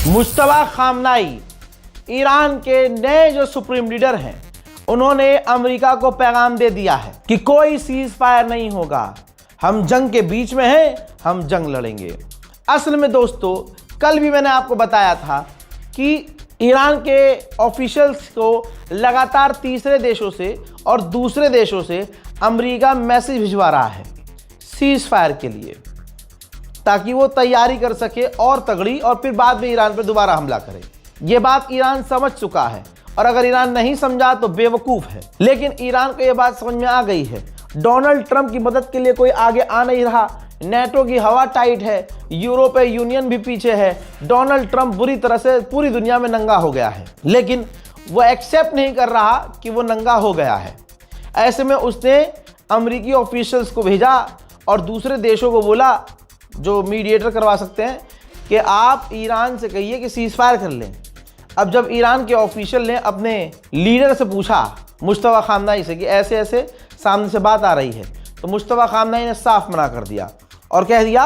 Mushtaba खामनाई Iran के नए जो सुप्रीम लीडर हैं, उन्होंने अमेरिका को पैगाम दे दिया है कि कोई सीज फायर नहीं होगा, हम जंग के बीच में हैं, हम जंग लड़ेंगे। असल में दोस्तों, कल भी मैंने आपको बताया था कि ईरान के ऑफिशियल्स को लगातार तीसरे देशों से और दूसरे देशों से अमेरिका मैसेज भिजवा रहा है सीज फायर के लिए, ताकि वो तैयारी कर सके और तगड़ी, और फिर बाद में ईरान पर दोबारा हमला करे। ये बात ईरान समझ चुका है, और अगर ईरान नहीं समझा तो बेवकूफ़ है। लेकिन ईरान को ये बात समझ में आ गई है, डोनाल्ड ट्रंप की मदद के लिए कोई आगे आ नहीं रहा, नेटो की हवा टाइट है, यूरोपीय यूनियन भी पीछे है, डोनाल्ड ट्रंप बुरी तरह से पूरी दुनिया में नंगा हो गया है। लेकिन वो एक्सेप्ट नहीं कर रहा कि वो नंगा हो गया है। ऐसे में उसने अमेरिकी ऑफिशियल्स को भेजा और दूसरे देशों को बोला, जो मीडिएटर करवा सकते हैं, कि आप ईरान से कहिए कि सीज फायर कर लें। अब जब ईरान के ऑफिशियल ने अपने लीडर से पूछा, मुश्तबा खामनाई से, कि ऐसे ऐसे सामने से बात आ रही है, तो मुश्तबा खामनाई ने साफ मना कर दिया और कह दिया,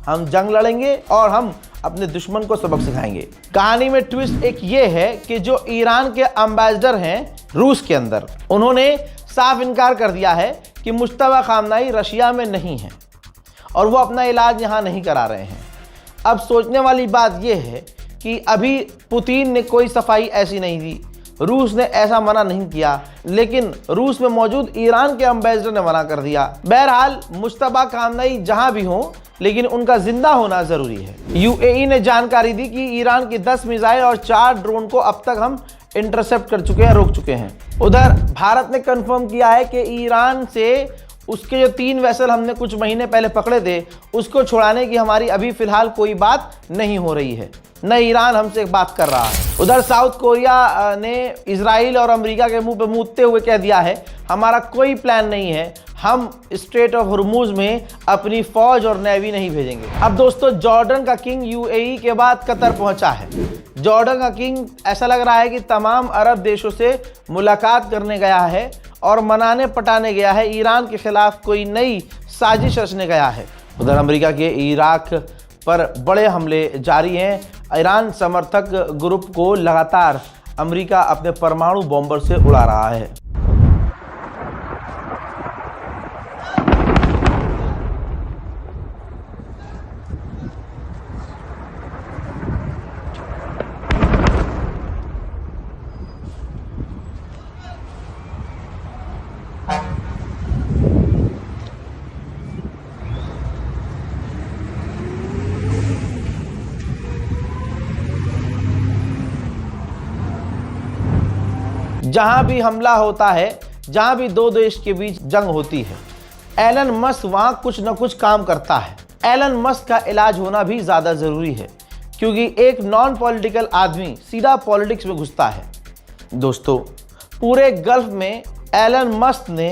हम जंग लड़ेंगे और हम अपने दुश्मन को सबक सिखाएंगे। कहानी में ट्विस्ट एक ये है कि जो ईरान के एम्बेसडर हैं रूस के अंदर, उन्होंने साफ इनकार कर दिया है कि मुश्तबा खामनाई रशिया में नहीं है और वो अपना इलाज यहाँ नहीं करा रहे हैं। अब सोचने वाली बात यह है कि अभी पुतिन ने कोई सफाई ऐसी नहीं दी, रूस ने ऐसा मना नहीं किया, लेकिन रूस में मौजूद ईरान के एम्बेसडर ने मना कर दिया। बहरहाल मुश्तबा खामनाई जहां भी हों, लेकिन उनका जिंदा होना जरूरी है। यूएई ने जानकारी दी कि ईरान की 10 मिसाइल और 4 ड्रोन को अब तक हम इंटरसेप्ट कर चुके हैं, रोक चुके हैं। उधर भारत ने कंफर्म किया है कि ईरान से उसके जो 3 वेसल हमने कुछ महीने पहले पकड़े थे, उसको छुड़ाने की हमारी अभी फिलहाल कोई बात नहीं हो रही है, न ईरान हमसे बात कर रहा है। उधर साउथ कोरिया ने इजराइल और अमेरिका के मुंह पे मूतते हुए कह दिया है, हमारा कोई प्लान नहीं है, हम स्ट्रेट ऑफ हॉर्मुज में अपनी फौज और नेवी नहीं भेजेंगे। अब दोस्तों, जॉर्डन का किंग यूएई के बाद कतर पहुंचा है। जॉर्डन का किंग ऐसा लग रहा है कि तमाम अरब देशों से मुलाकात करने गया है और मनाने पटाने गया है, ईरान के खिलाफ कोई नई साजिश रचने गया है। उधर अमेरिका के इराक पर बड़े हमले जारी हैं। ईरान समर्थक ग्रुप को लगातार अमेरिका अपने परमाणु बॉम्बर से उड़ा रहा है। जहां भी हमला होता है, जहां भी दो देश के बीच जंग होती है, एलन मस्क वहां कुछ न कुछ काम करता है। एलन मस्क का इलाज होना भी ज़्यादा ज़रूरी है, क्योंकि एक नॉन पॉलिटिकल आदमी सीधा पॉलिटिक्स में घुसता है। दोस्तों, पूरे गल्फ में एलन मस्क ने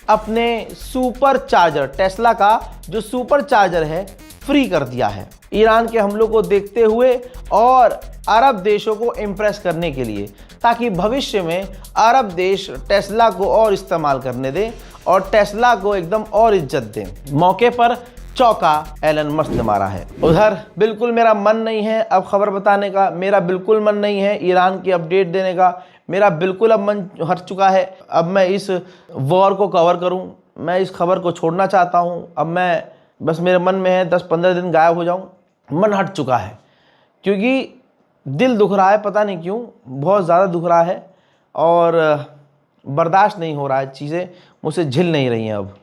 अपने सुपर चार्जर, टेस्ला का जो सुपर चार्जर है, फ्री कर दिया है ईरान के हमलों को देखते हुए और अरब देशों को इम्प्रेस करने के लिए, ताकि भविष्य में अरब देश टेस्ला को और इस्तेमाल करने दें और टेस्ला को एकदम और इज्जत दें। मौके पर चौका एलन मस्क ने मारा है। उधर बिल्कुल मेरा मन नहीं है अब खबर बताने का, मेरा बिल्कुल मन नहीं है ईरान की अपडेट देने का, मेरा बिल्कुल अब मन हट चुका है। अब मैं इस वॉर को कवर करूं, मैं इस खबर को छोड़ना चाहता हूं। अब मैं बस, मेरे मन में है 10-15 दिन गायब हो जाऊं। मन हट चुका है, क्योंकि दिल दुख रहा है, पता नहीं क्यों, बहुत ज़्यादा दुख रहा है और बर्दाश्त नहीं हो रहा है, चीज़ें मुझसे झिल नहीं रही हैं। अब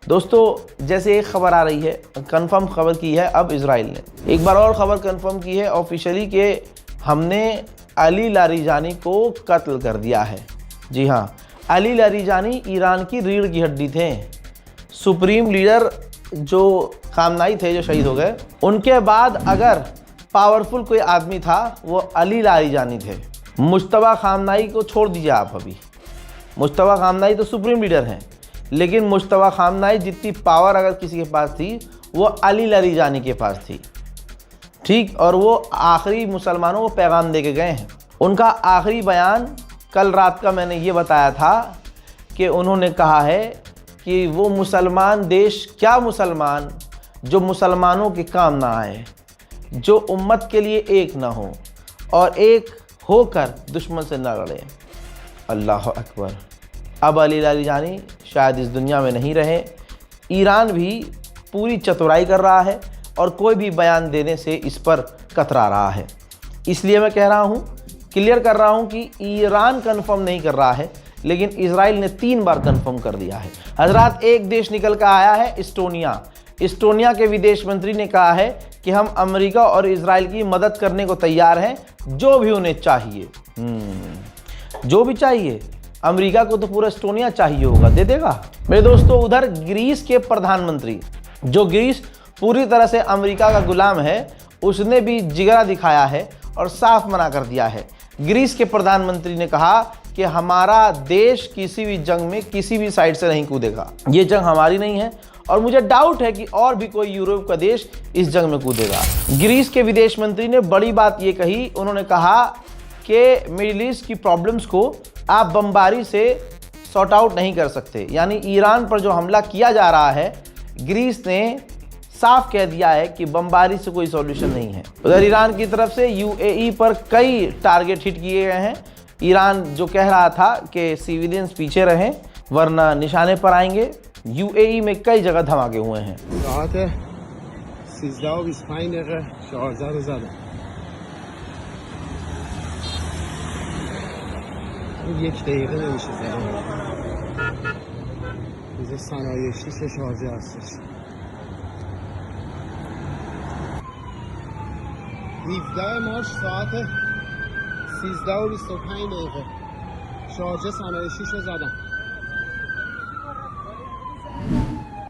दोस्तों, जैसे एक खबर आ रही है, कंफर्म खबर की है अब इजराइल ने, एक बार और खबर कंफर्म की है ऑफिशियली कि हमने अली लारीजानी को कत्ल कर दिया है। जी हाँ, अली लारीजानी ईरान की रीढ़ की हड्डी थे, सुप्रीम लीडर जो खामनाई थे, जो शहीद हो गए। उनके बाद अगर पावरफुल कोई आदमी था, वो अली लारीजानी थे। मुश्तबा खामनाई को छोड़ दीजिए आप अभी, मुश्तबा खामनाई तो सुप्रीम लीडर हैं, लेकिन मुश्तबा खामनाई जितनी पावर अगर किसी के पास थी, वो अली लारीजानी के पास थी। ठीक, और वो आखिरी मुसलमानों को पैगाम दे के गए हैं। उनका आखिरी बयान कल रात का मैंने ये बताया था कि उन्होंने कहा है कि वो मुसलमान देश, क्या मुसलमान, जो मुसलमानों के काम ना आए, जो उम्मत के लिए एक ना हो, और एक होकर दुश्मन से न लड़ें। अल्लाह अकबर। अब अली लारीजानी शायद इस दुनिया में नहीं रहे। ईरान भी पूरी चतुराई कर रहा है और कोई भी बयान देने से इस पर कतरा रहा है। इसलिए मैं कह रहा हूँ, क्लियर कर रहा हूँ कि ईरान कंफर्म नहीं कर रहा है, लेकिन इजराइल ने 3 बार कंफर्म कर दिया है। हजरात, एक देश निकल कर आया है इस्टोनिया। इस्टोनिया के विदेश मंत्री ने कहा है कि हम अमेरिका और इजराइल की मदद करने को तैयार हैं, जो भी उन्हें चाहिए। जो भी चाहिए। अमेरिका को तो पूरा इस्टोनिया चाहिए होगा, दे देगा। मेरे दोस्तों, उधर ग्रीस के प्रधानमंत्री, जो ग्रीस पूरी तरह से अमेरिका का गुलाम है, उसने भी जिगरा दिखाया है और साफ मना कर दिया है। ग्रीस के प्रधानमंत्री ने कहा कि हमारा देश किसी भी जंग में किसी भी साइड से नहीं कूदेगा। ये जंग हमारी नहीं है और मुझे डाउट है कि और भी कोई यूरोप का देश इस जंग में कूदेगा। ग्रीस के विदेश मंत्री ने बड़ी बात ये कही, उन्होंने कहा कि मिडिल ईस्ट की प्रॉब्लम्स को आप बमबारी से सॉर्ट आउट नहीं कर सकते। यानी ईरान पर जो हमला किया जा रहा है, ग्रीस ने साफ कह दिया है कि बमबारी से कोई सॉल्यूशन नहीं है। उधर ईरान की तरफ से यूएई पर कई टारगेट हिट किए गए हैं। ईरान जो कह रहा था कि सिविलियंस पीछे रहें वरना निशाने पर आएंगे, यूएई में कई जगह धमाके हुए हैं।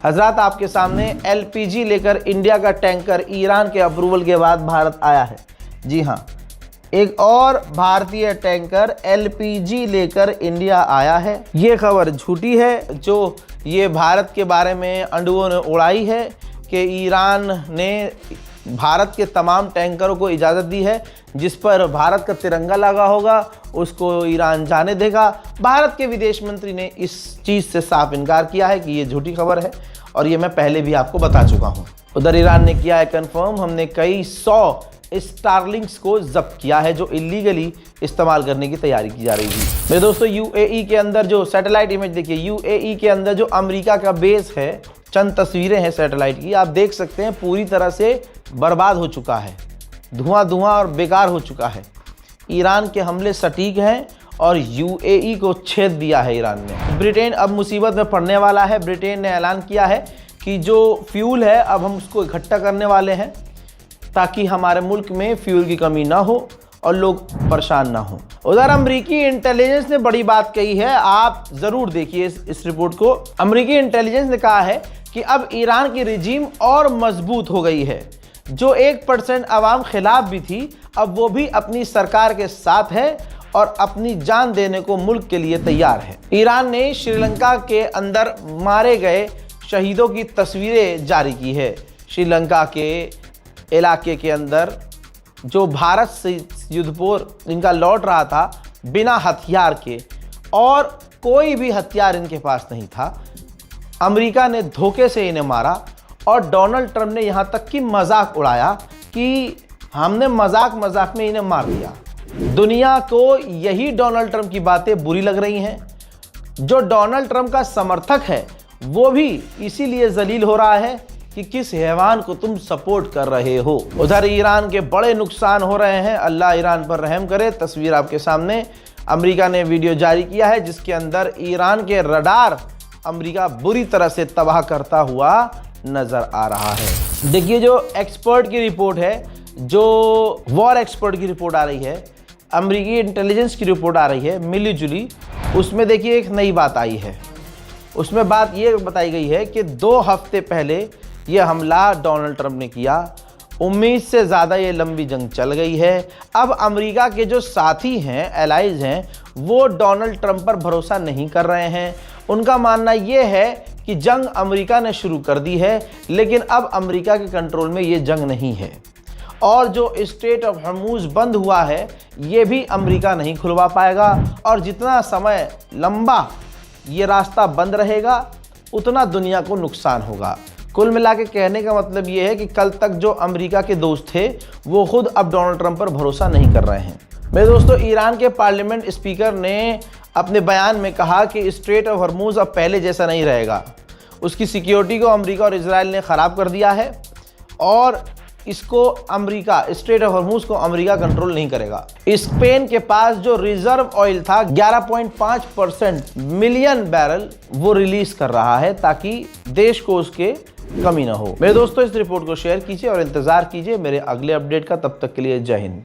हजरात, आपके सामने एलपीजी लेकर इंडिया का टैंकर ईरान के अप्रूवल के बाद भारत आया है। जी हाँ, एक और भारतीय टैंकर एलपीजी लेकर इंडिया आया है। ये खबर झूठी है जो ये भारत के बारे में अंडुओं ने उड़ाई है कि ईरान ने भारत के तमाम टैंकरों को इजाज़त दी है, जिस पर भारत का तिरंगा लगा होगा उसको ईरान जाने देगा। भारत के विदेश मंत्री ने इस चीज़ से साफ इनकार किया है कि ये झूठी खबर है और ये मैं पहले भी आपको बता चुका हूँ। उधर ईरान ने किया है कंफर्म, हमने कई 100 स्टारलिंक्स को जब्त किया है जो इलीगली इस्तेमाल करने की तैयारी की जा रही थी। मेरे दोस्तों, यूएई के अंदर जो सैटेलाइट इमेज देखिए, यूएई के अंदर जो अमेरिका का बेस है, चंद तस्वीरें हैं सैटेलाइट की, आप देख सकते हैं पूरी तरह से बर्बाद हो चुका है, धुआं धुआं और बेकार हो चुका है। ईरान के हमले सटीक हैं और यूएई को छेद दिया है ईरान ने। ब्रिटेन अब मुसीबत में पड़ने वाला है। ब्रिटेन ने ऐलान किया है कि जो फ्यूल है अब हम उसको इकट्ठा करने वाले हैं ताकि हमारे मुल्क में फ्यूल की कमी ना हो और लोग परेशान ना हो। उधर अमेरिकी इंटेलिजेंस ने बड़ी बात कही है, आप जरूर देखिए इस रिपोर्ट को। अमेरिकी इंटेलिजेंस ने कहा है कि अब ईरान की रिजीम और मजबूत हो गई है। जो 1% आवाम खिलाफ भी थी, अब वो भी अपनी सरकार के साथ है और अपनी जान देने को मुल्क के लिए तैयार है। ईरान ने श्रीलंका के अंदर मारे गए शहीदों की तस्वीरें जारी की है। श्रीलंका के इलाके के अंदर जो भारत से युद्धपोर इनका लौट रहा था बिना हथियार के, और कोई भी हथियार इनके पास नहीं था, अमेरिका ने धोखे से इन्हें मारा और डोनाल्ड ट्रंप ने यहाँ तक कि मजाक उड़ाया कि हमने मजाक मजाक में इन्हें मार दिया। दुनिया को यही डोनाल्ड ट्रंप की बातें बुरी लग रही हैं। जो डोनाल्ड ट्रंप का समर्थक है वो भी इसीलिए जलील हो रहा है कि किस हैवान को तुम सपोर्ट कर रहे हो। उधर ईरान के बड़े नुकसान हो रहे हैं, अल्लाह ईरान पर रहम करे। तस्वीर आपके सामने, अमेरिका ने वीडियो जारी किया है जिसके अंदर ईरान के रडार अमेरिका बुरी तरह से तबाह करता हुआ नजर आ रहा है। देखिए, जो एक्सपर्ट की रिपोर्ट है, जो वॉर एक्सपर्ट की रिपोर्ट आ रही है, अमेरिकी इंटेलिजेंस की रिपोर्ट आ रही है मिली जुली, उसमें देखिए एक नई बात आई है। उसमें बात ये बताई गई है कि 2 हफ्ते पहले यह हमला डोनाल्ड ट्रंप ने किया। उम्मीद से ज़्यादा ये लंबी जंग चल गई है। अब अमेरिका के जो साथी हैं, एलाइज हैं, वो डोनाल्ड ट्रंप पर भरोसा नहीं कर रहे हैं। उनका मानना ये है कि जंग अमेरिका ने शुरू कर दी है, लेकिन अब अमेरिका के कंट्रोल में ये जंग नहीं है, और जो स्ट्रेट ऑफ हॉर्मुज़ बंद हुआ है ये भी अमेरिका नहीं खुलवा पाएगा, और जितना समय लंबा ये रास्ता बंद रहेगा उतना दुनिया को नुकसान होगा। कुल मिला के कहने का मतलब ये है कि कल तक जो अमेरिका के दोस्त थे वो खुद अब डोनाल्ड ट्रंप पर भरोसा नहीं कर रहे हैं। मेरे दोस्तों, ईरान के पार्लियामेंट स्पीकर ने अपने बयान में कहा कि स्ट्रेट ऑफ हॉर्मुज अब पहले जैसा नहीं रहेगा। उसकी सिक्योरिटी को अमेरिका और इजराइल ने ख़राब कर दिया है और इसको अमेरिका, स्ट्रेट ऑफ हॉर्मुज को अमेरिका कंट्रोल नहीं करेगा। स्पेन के पास जो रिजर्व ऑयल था 11.5% मिलियन बैरल वो रिलीज कर रहा है ताकि देश को उसके कमी ना हो। मेरे दोस्तों, इस रिपोर्ट को शेयर कीजिए और इंतजार कीजिए मेरे अगले अपडेट का। तब तक के लिए जय हिंद।